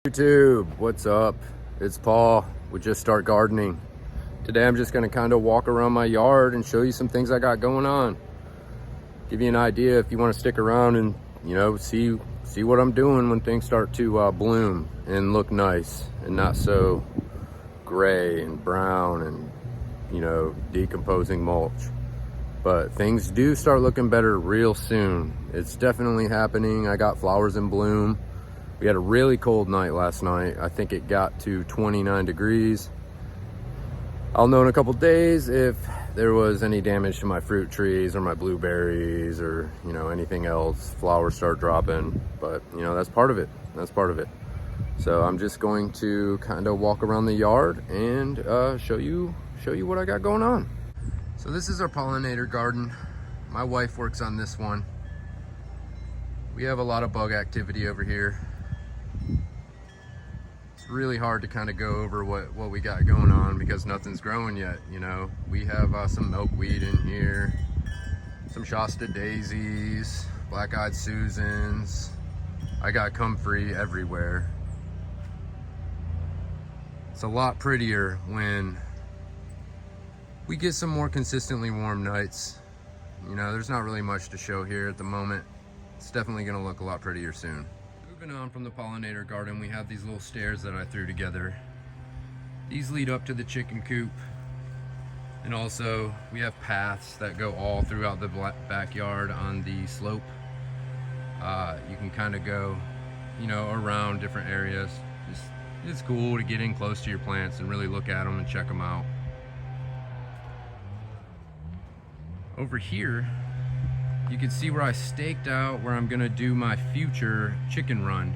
YouTube, what's up? It's Paul with Just Start Gardening. Today I'm just gonna kind of walk around my yard and show you some things I got going on. Give you an idea if you want to stick around and see what I'm doing when things start to bloom and look nice and not so gray and brown and decomposing mulch. But things do start looking better real soon. It's definitely happening. I got flowers in bloom. We had a really cold night last night. I think it got to 29 degrees. I'll know in a couple days if there was any damage to my fruit trees or my blueberries or anything else. Flowers start dropping, but that's part of it. That's part of it. So I'm just going to kind of walk around the yard and show you what I got going on. So this is our pollinator garden. My wife works on this one. We have a lot of bug activity over here. It's really hard to kind of go over what we got going on because nothing's growing yet. We have some milkweed in here, some Shasta daisies, black-eyed Susans. I got comfrey everywhere. It's a lot prettier when we get some more consistently warm nights. There's not really much to show here at the moment. It's definitely gonna look a lot prettier soon. Moving on from the pollinator garden, we have these little stairs that I threw together. These lead up to the chicken coop. And also we have paths that go all throughout the backyard on the slope. You can kind of go, around different areas. It's cool to get in close to your plants and really look at them and check them out. Over here, you can see where I staked out where I'm gonna do my future chicken run.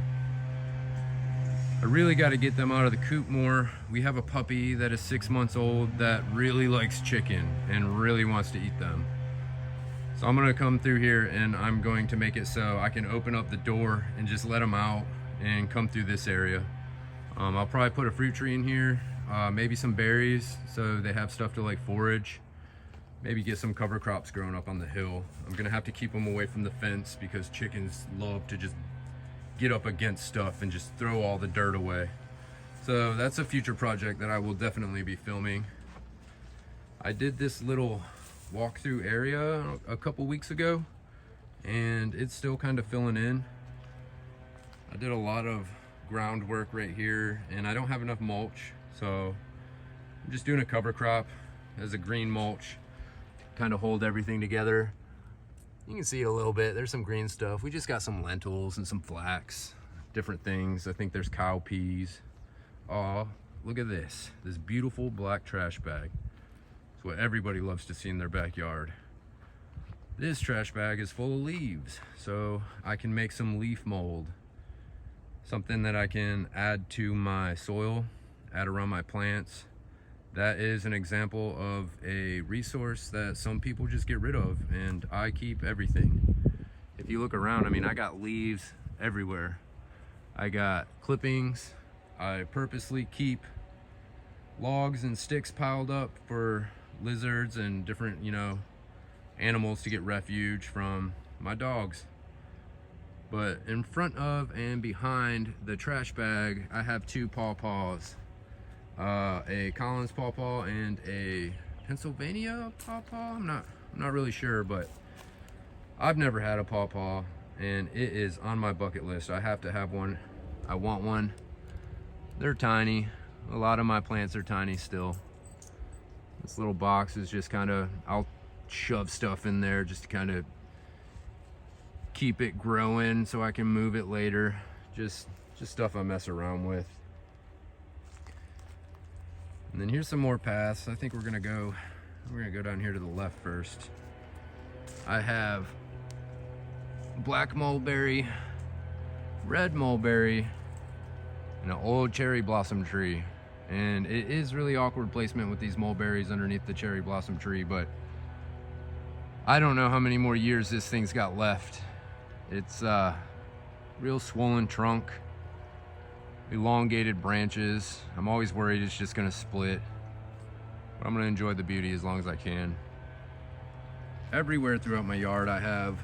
I really got to get them out of the coop more. We have a puppy that is 6 months old that really likes chicken and really wants to eat them. So I'm gonna come through here and I'm going to make it so I can open up the door and just let them out and come through this area. I'll probably put a fruit tree in here, maybe some berries so they have stuff to forage. Maybe get some cover crops growing up on the hill. I'm gonna have to keep them away from the fence because chickens love to just get up against stuff and just throw all the dirt away. So that's a future project that I will definitely be filming. I did this little walkthrough area a couple weeks ago and it's still kind of filling in. I did a lot of groundwork right here and I don't have enough mulch, so I'm just doing a cover crop as a green mulch. Kind of hold everything together. You can see it a little bit. There's some green stuff. We just got some lentils and some flax, different things. I think there's cowpeas. Oh, look at this beautiful black trash bag. It's what everybody loves to see in their backyard. This trash bag is full of leaves, so I can make some leaf mold, something that I can add to my soil, add around my plants. That is an example of a resource that some people just get rid of, and I keep everything. If you look around, I got leaves everywhere. I got clippings. I purposely keep logs and sticks piled up for lizards and different, animals to get refuge from my dogs. But in front of and behind the trash bag, I have two pawpaws. A Collins pawpaw and a Pennsylvania pawpaw. I'm not really sure, but I've never had a pawpaw and it is on my bucket list. I have to have one. I want one. They're tiny. A lot of my plants are tiny still. This little box is just I'll shove stuff in there just to kind of keep it growing so I can move it later. Just stuff I mess around with. And then here's some more paths. I think we're gonna go down here to the left first. I have black mulberry, red mulberry, and an old cherry blossom tree. And it is really awkward placement with these mulberries underneath the cherry blossom tree, but I don't know how many more years this thing's got left. It's real swollen trunk, elongated branches. I'm always worried it's just gonna split, but I'm gonna enjoy the beauty as long as I can. Everywhere throughout my yard I have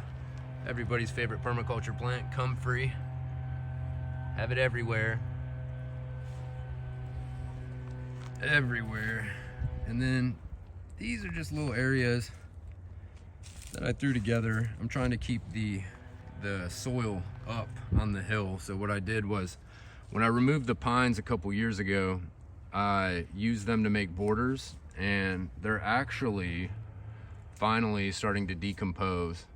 everybody's favorite permaculture plant, comfrey. Have it everywhere. everywhere. And then these are just little areas that I threw together. I'm trying to keep the soil up on the hill. So what I did was, when I removed the pines a couple years ago, I used them to make borders, and they're actually finally starting to decompose.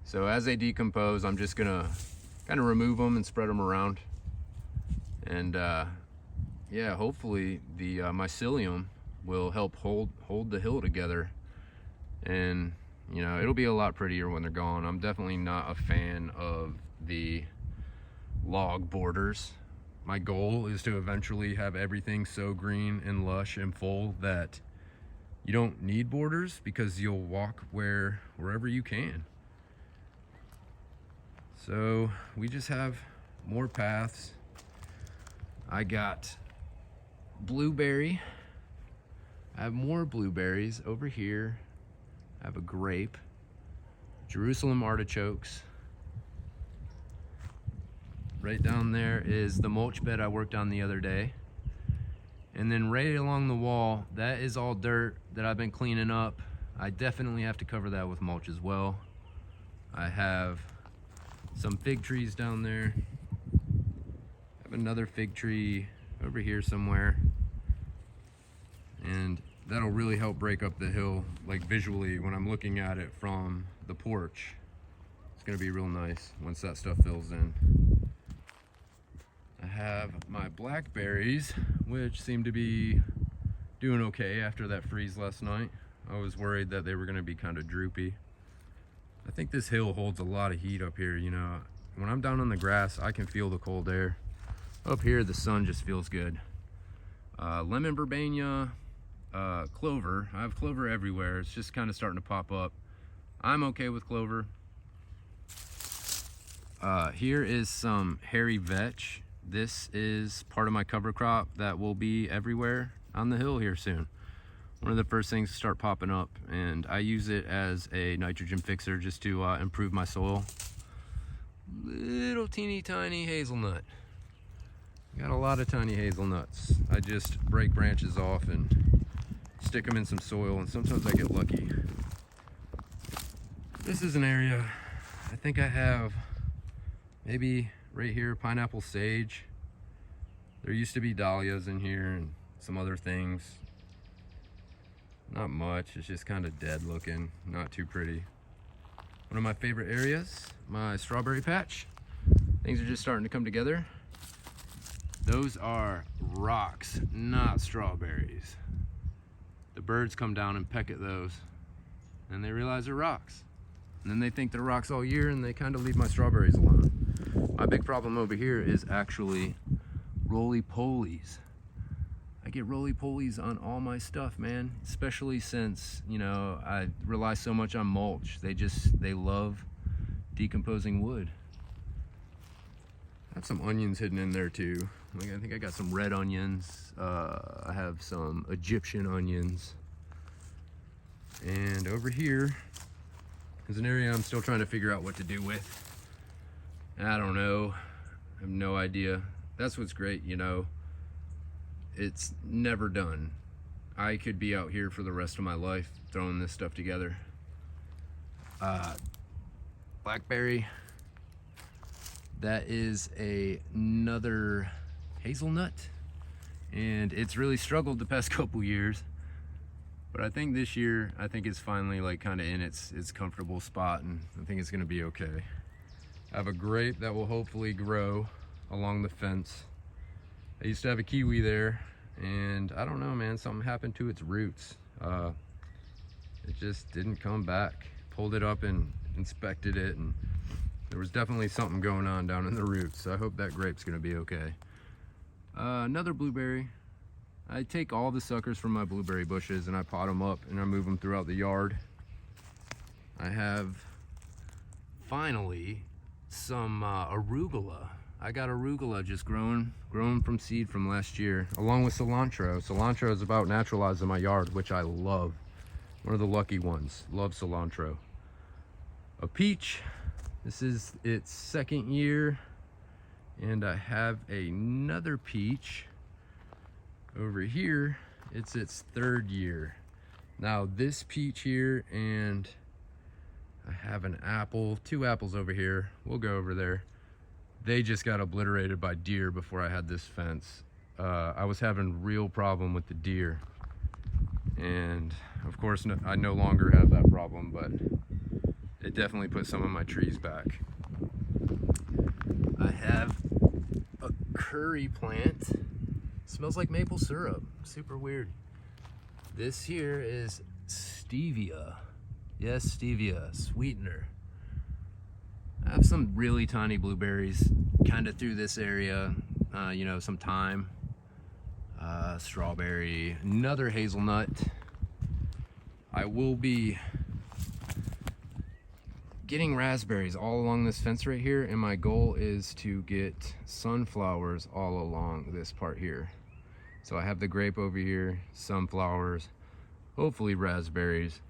So as they decompose, I'm just gonna kind of remove them and spread them around. And yeah, hopefully the mycelium will help hold the hill together. And you know, it'll be a lot prettier when they're gone. I'm definitely not a fan of the log borders. My goal is to eventually have everything so green and lush and full that you don't need borders, because you'll walk wherever you can. So we just have more paths. I got blueberry. I have more blueberries over here. I have a grape, Jerusalem artichokes. Right down there is the mulch bed I worked on the other day. And then right along the wall, that is all dirt that I've been cleaning up. I definitely have to cover that with mulch as well. I have some fig trees down there. I have another fig tree over here somewhere. And that'll really help break up the hill, like visually, when I'm looking at it from the porch. It's gonna be real nice once that stuff fills in. I have my blackberries, which seem to be doing okay after that freeze last night. I was worried that they were gonna be kind of droopy. I think this hill holds a lot of heat up here, you know. When I'm down on the grass, I can feel the cold air. Up here, the sun just feels good. Lemon verbena, clover. I have clover everywhere. It's just kind of starting to pop up. I'm okay with clover. Here is some hairy vetch. This is part of my cover crop that will be everywhere on the hill here soon. One of the first things to start popping up, and I use it as a nitrogen fixer just to improve my soil. Little teeny tiny hazelnut. Got a lot of tiny hazelnuts. I just break branches off and stick them in some soil, and sometimes I get lucky. This is an area, I think I have maybe right here, pineapple sage. There used to be dahlias in here and some other things. Not much, it's just kind of dead looking, not too pretty. One of my favorite areas, my strawberry patch. Things are just starting to come together. Those are rocks, not strawberries. The birds come down and peck at those, and they realize they're rocks. And then they think they're rocks all year, and they kind of leave my strawberries alone. My big problem over here is actually roly-polies. I get roly-polies on all my stuff, man, especially since, you know, I rely so much on mulch. They love decomposing wood. I have some onions hidden in there too. Like, I think I got some red onions. I have some Egyptian onions. And over here is an area I'm still trying to figure out what to do with. I don't know. I have no idea. That's what's great, you know. It's never done. I could be out here for the rest of my life throwing this stuff together. Blackberry. That is another hazelnut, and it's really struggled the past couple years, but I think this year, I think it's finally like kind of in its comfortable spot, and I think it's gonna be okay. I have a grape that will hopefully grow along the fence. I used to have a kiwi there, and I don't know, man, something happened to its roots. It just didn't come back. Pulled it up and inspected it, and there was definitely something going on down in the roots. So I hope that grape's gonna be okay. Another blueberry. I take all the suckers from my blueberry bushes and I pot them up and I move them throughout the yard. I have finally some arugula. I got arugula just grown from seed from last year, along with cilantro. Cilantro is about naturalized in my yard, which I love. One of the lucky ones. Love cilantro. A peach. This is its second year, and I have another peach over here It's its 3rd year. Now this peach here, and I have an apple, 2 apples over here. We'll go over there. They just got obliterated by deer before I had this fence. I was having real problem with the deer. And of course, I no longer have that problem, but it definitely put some of my trees back. I have a curry plant. Smells like maple syrup, super weird. This here is stevia. Yes, stevia, sweetener. I have some really tiny blueberries kind of through this area, you know, some thyme, strawberry, another hazelnut. I will be getting raspberries all along this fence right here, and my goal is to get sunflowers all along this part here. So I have the grape over here, sunflowers, hopefully raspberries,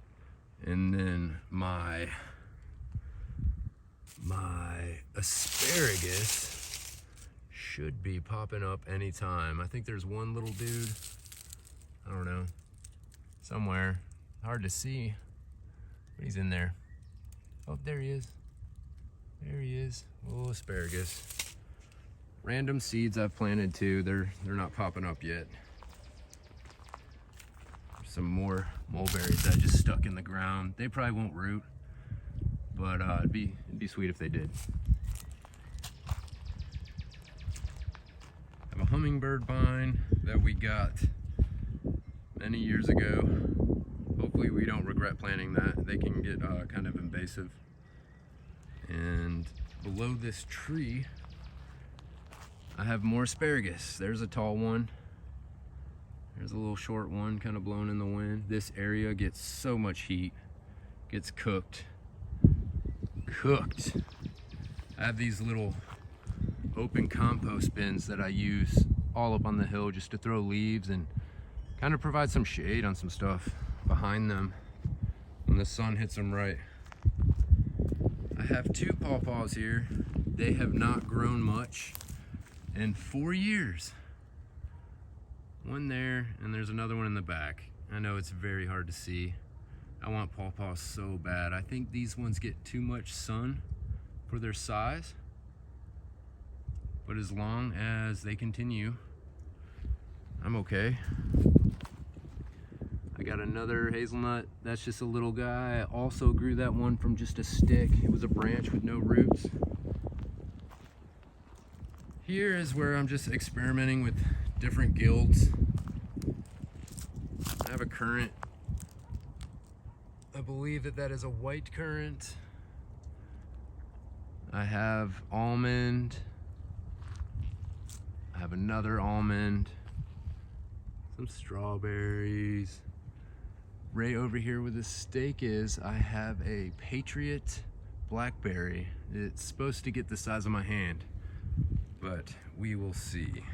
and then my asparagus should be popping up anytime. I think there's one little dude, I don't know, somewhere, hard to see, but he's in there. Oh, there he is. There he is. Oh, asparagus. Random seeds I've planted too. They're not popping up yet. Some more mulberries that I just stuck in the ground. They probably won't root, but it'd be sweet if they did. I have a hummingbird vine that we got many years ago. Hopefully we don't regret planting that. They can get kind of invasive. And below this tree, I have more asparagus. There's a tall one. There's a little short one kind of blowing in the wind. This area gets so much heat, gets cooked. I have these little open compost bins that I use all up on the hill just to throw leaves and kind of provide some shade on some stuff behind them when the sun hits them right. I have 2 pawpaws here. They have not grown much in 4 years. One there, and there's another one in the back. I know it's very hard to see. I want pawpaws so bad. I think these ones get too much sun for their size, but as long as they continue, I'm okay. I got another hazelnut. That's just a little guy. I also grew that one from just a stick. It was a branch with no roots. Here is where I'm just experimenting with different guilds. I have a currant. I believe that is a white currant. I have almond. I have another almond. Some strawberries. Right over here where the stake is, I have a Patriot blackberry. It's supposed to get the size of my hand, but we will see.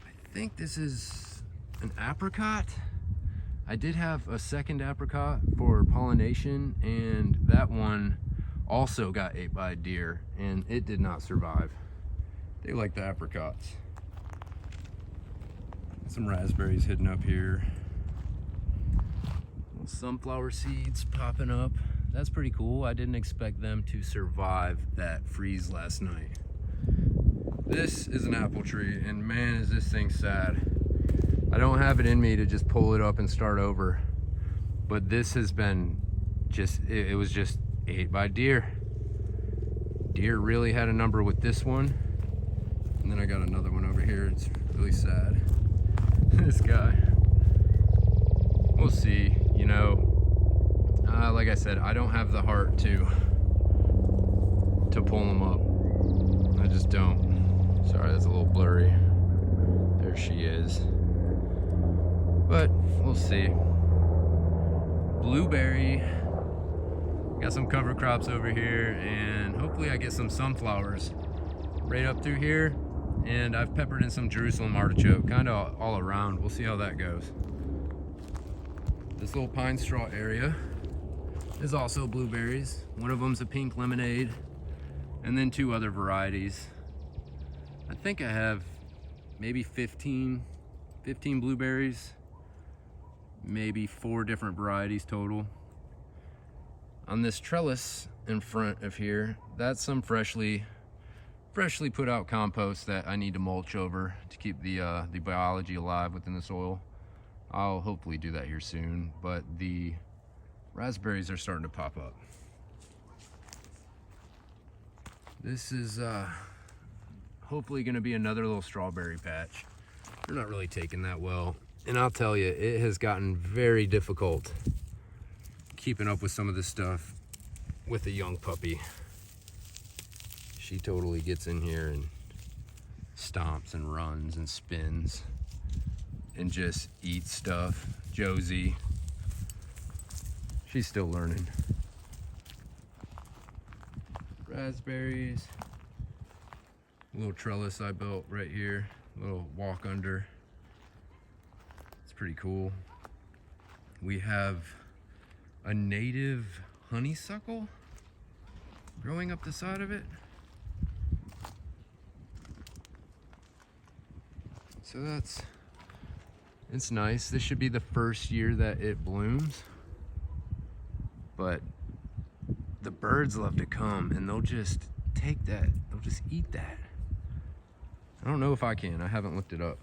I think this is an apricot. I did have a second apricot for pollination, and that one also got ate by a deer, and it did not survive. They like the apricots. Some raspberries hidden up here. Little sunflower seeds popping up. That's pretty cool. I didn't expect them to survive that freeze last night. This is an apple tree, and man, is this thing sad. I don't have it in me to just pull it up and start over, but this has been just, it was just ate by deer. Deer really had a number with this one. And then I got another one over here. It's really sad. This guy. We'll see, you know. Like I said, I don't have the heart to pull them up. I just don't. Sorry, that's a little blurry. There she is. But we'll see. Blueberry. Got some cover crops over here, and hopefully I get some sunflowers right up through here. And I've peppered in some Jerusalem artichoke, kind of all around. We'll see how that goes. This little pine straw area is also blueberries. One of them's a pink lemonade, and then 2 other varieties. I think I have maybe 15 15 blueberries, maybe 4 different varieties total. On this trellis in front of here, that's some freshly put out compost that I need to mulch over to keep the biology alive within the soil. I'll hopefully do that here soon, but the raspberries are starting to pop up. This is hopefully gonna be another little strawberry patch. They're not really taking that well. And I'll tell you, it has gotten very difficult keeping up with some of this stuff with a young puppy. She totally gets in here and stomps and runs and spins and just eats stuff. Josie, she's still learning. Raspberries, a little trellis I built right here, a little walk under. It's pretty cool. We have a native honeysuckle growing up the side of it. So it's nice. This should be the first year that it blooms, but the birds love to come and they'll just take that. They'll just eat that. I don't know if I can. I haven't looked it up.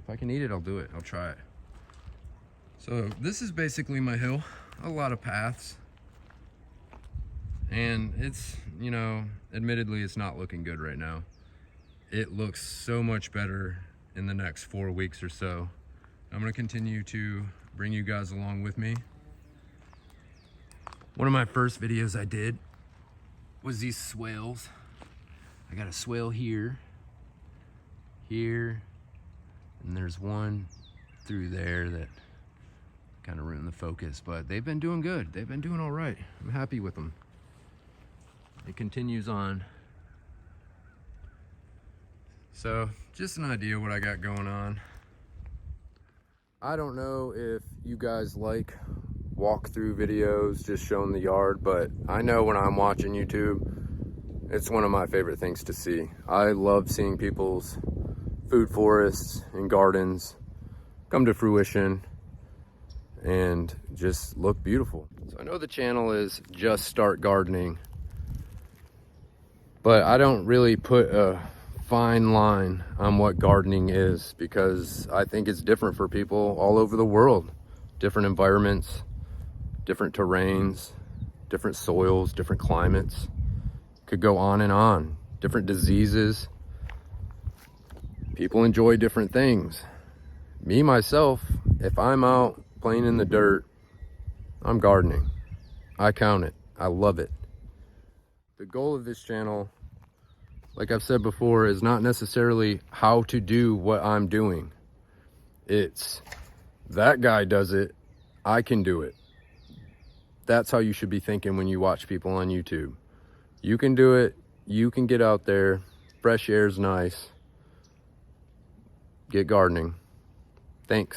If I can eat it, I'll do it. I'll try it. So this is basically my hill. A lot of paths. And it's, you know, admittedly, it's not looking good right now. It looks so much better in the next 4 weeks or so. I'm gonna continue to bring you guys along with me. One of my first videos I did was these swales. I got a swale here, and there's one through there that kind of ruined the focus, but they've been doing good. They've been doing all right. I'm happy with them. It continues on. So just an idea what I got going on. I don't know if you guys like walkthrough videos just showing the yard, but I know when I'm watching YouTube, it's one of my favorite things to see. I love seeing people's food forests and gardens come to fruition and just look beautiful. So I know the channel is Just Start Gardening, but I don't really put a fine line on what gardening is because I think it's different for people all over the world. Different environments, different terrains, different soils, different climates. Could go on and on. Different diseases. People enjoy different things. Me, myself, if I'm out playing in the dirt, I'm gardening. I count it. I love it. The goal of this channel, like I've said before, is not necessarily how to do what I'm doing. It's that guy does it, I can do it. That's how you should be thinking when you watch people on YouTube. You can do it, you can get out there, fresh air's nice. Get gardening. Thanks.